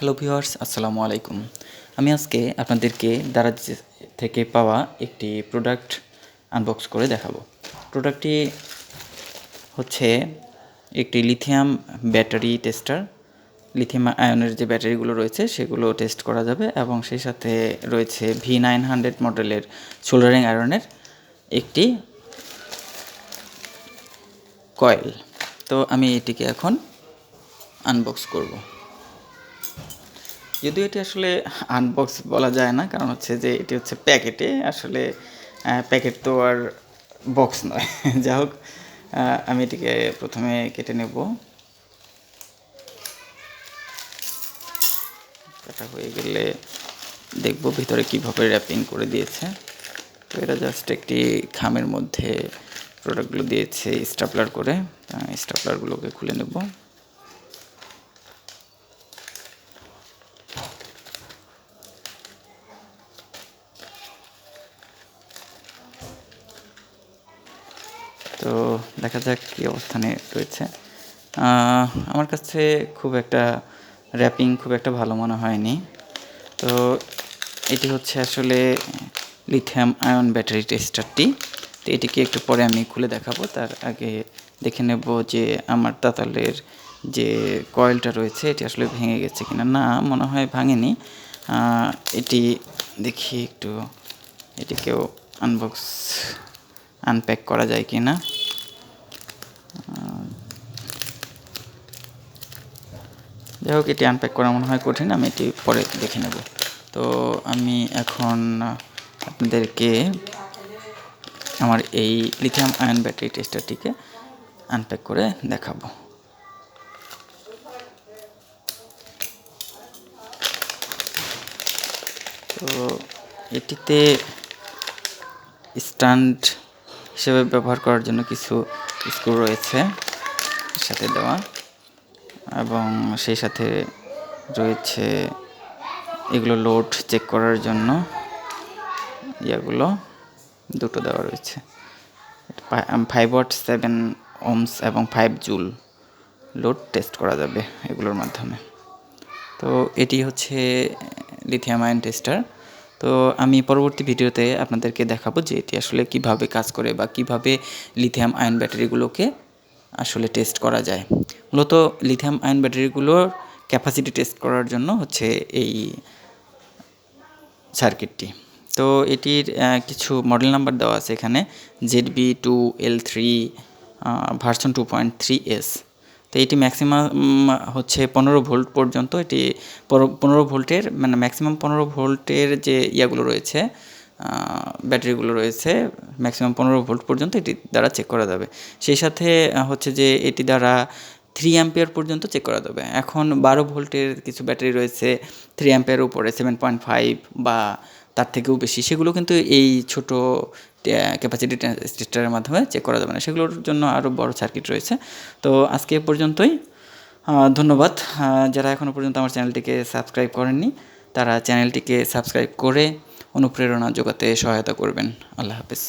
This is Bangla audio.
হ্যালো ভিউয়ার্স, আসসালামু আলাইকুম। আমি আজকে আপনাদেরকে দারাজ থেকে পাওয়া একটি প্রোডাক্ট আনবক্স করে দেখাবো। প্রোডাক্টটি হচ্ছে একটি লিথিয়াম ব্যাটারি টেস্টার। লিথিয়াম আয়নের যে ব্যাটারিগুলো রয়েছে সেগুলো টেস্ট করা যাবে এবং সেই সাথে রয়েছে V900 মডেলের সোল্ডারিং আয়রনের একটি কয়েল। তো আমি এটিকে এখন আনবক্স করব। যদিও এটি আসলে আনবক্স বলা যায় না, কারণ হচ্ছে যে এটি হচ্ছে প্যাকেটে, আসলে প্যাকেট তো আর বক্স নয়। যা হোক, আমি এটিকে প্রথমে কেটে নেব। কাটা হয়ে গেলে দেখব ভিতরে কীভাবে র্যাপিং করে দিয়েছে। তো এটা জাস্ট একটি খামের মধ্যে প্রোডাক্টগুলো দিয়েছে স্টাপলার করে। স্টাপলারগুলোকে খুলে নেব। তো দেখা যাক কী অবস্থানে রয়েছে। আমার কাছে খুব একটা র্যাপিং খুব একটা ভালো মনে হয়নি। তো এটি হচ্ছে আসলে লিথিয়াম আয়ন ব্যাটারি টেস্টারটি। তো এটিকে একটু পরে আমি খুলে দেখাবো। তার আগে দেখে নেব যে আমার তাতালের যে কয়েলটা রয়েছে এটি আসলে ভেঙে গেছে কিনা। না, মনে হয় ভাঙেনি। এটি দেখি একটু, এটিকেও আনপ্যাক করা যায় কি না। যাই হোক, এটি আনপ্যাক করা মনে হয় কঠিন, আমি এটি পরে দেখে নেব। তো আমি এখন আপনাদেরকে আমার এই লিথিয়াম আয়ন ব্যাটারি টেস্টারটিকে আনপ্যাক করে দেখাবো। তো এটিতে স্ট্যান্ড হিসেবে ব্যবহার করার জন্য কিছু স্ক্রু রয়েছে সাথে দেওয়া, এবং সেই সাথে রয়েছে এগুলো লোড চেক করার জন্য ইয়াগুলো দুটো দেওয়া রয়েছে। 5 ওয়াট 7 ওহমস এবং 5 জুল লোড টেস্ট করা যাবে এগুলোর মাধ্যমে। তো এটি হচ্ছে লিথিয়াম আয়ন টেস্টার। তো আমি পরবর্তী ভিডিওতে আপনাদেরকে দেখাবো যে এটি আসলে কিভাবে কাজ করে বা কিভাবে লিথিয়াম আয়ন ব্যাটারিগুলোকে আসলে টেস্ট করা যায়। মূলত লিথিয়াম আয়ন ব্যাটারিগুলোর ক্যাপাসিটি টেস্ট করার জন্য হচ্ছে এই সার্কিটটি। তো এটির কিছু মডেল নাম্বার দেওয়া আছে এখানে, ZB2L3 ভার্সন 2.3S। তো এটি ম্যাক্সিমাম হচ্ছে 15 ভোল্ট পর্যন্ত। এটি 15 ভোল্টের মানে ম্যাক্সিমাম 15 ভোল্টের যে ইয়াগুলো রয়েছে, ব্যাটারিগুলো রয়েছে, ম্যাক্সিমাম 15 ভোল্ট পর্যন্ত এটি দ্বারা চেক করা যাবে। সেই সাথে হচ্ছে যে এটি দ্বারা 3 অ্যাম্পিয়ার পর্যন্ত চেক করা যাবে। এখন 12 ভোল্টের কিছু ব্যাটারি রয়েছে 3 অ্যাম্পিয়ার উপরে, 7.5 বা তার থেকেও বেশি, সেগুলো কিন্তু এই ছোটো ক্যাপাসিটি টেস্টারের মাধ্যমে চেক করা যাবে না, সেগুলোর জন্য আরও বড় সার্কিট রয়েছে। তো আজকে এ পর্যন্তই। ধন্যবাদ। যারা এখনও পর্যন্ত আমার চ্যানেলটিকে সাবস্ক্রাইব করেননি তারা চ্যানেলটিকে সাবস্ক্রাইব করে অনুপ্রেরণা যোগাতে সহায়তা করবেন। আল্লাহ হাফেজ।